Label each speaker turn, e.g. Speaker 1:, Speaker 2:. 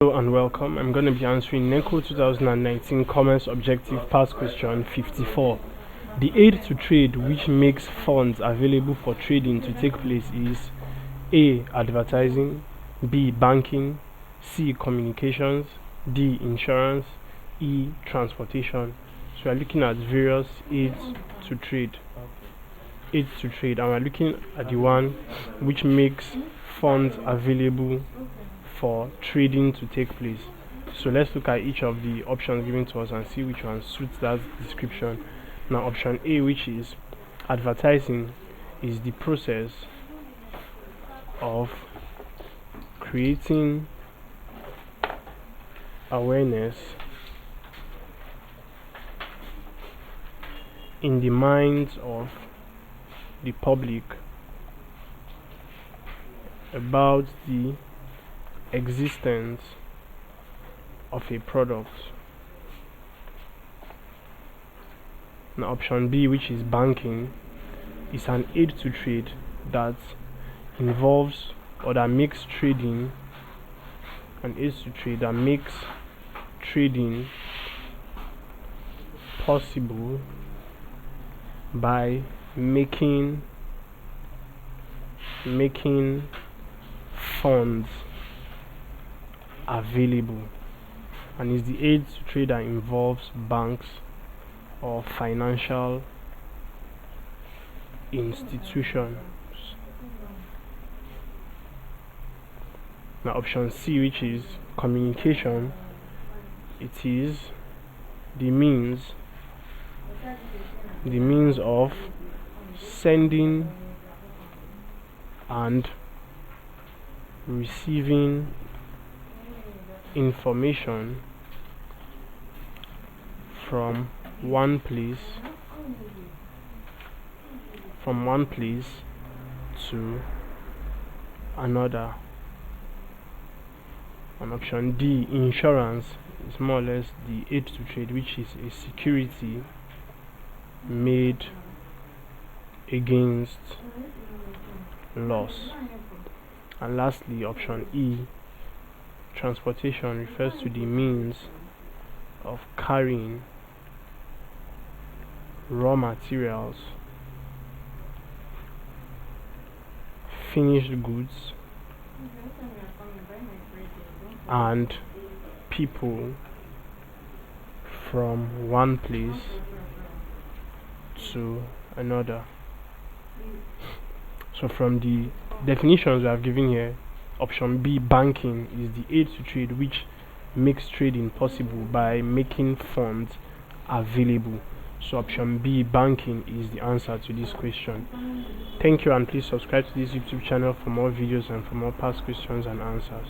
Speaker 1: Hello and welcome. I'm going to be answering NECO 2019 Commerce Objective Past Question 54. The aid to trade which makes funds available for trading to take place is A. Advertising, B. Banking, C. Communications, D. Insurance, E. Transportation. So we are looking at various aids to trade. And we're looking at the one which makes funds available for trading to take place. So let's look at each of the options given to us and see which one suits that description. Now, option A, which is advertising, is the process of creating awareness in the minds of the public about the existence of a product. Now, option B, which is banking, is an aid to trade that involves or that makes trading possible by making funds available, and is the aid to trade that involves banks or financial institutions. Now, option C, which is communication, it is the means of sending and receiving information from one place to another. And option D, insurance, is more or less the aid to trade, which is a security made against loss. And lastly, option E, transportation, refers to the means of carrying raw materials, finished goods, and people from one place to another. So from the definitions we have given here, option B, banking, is the aid to trade which makes trading possible by making funds available. So option B, banking, is the answer to this question. Thank you, and please subscribe to this YouTube channel for more videos and for more past questions and answers.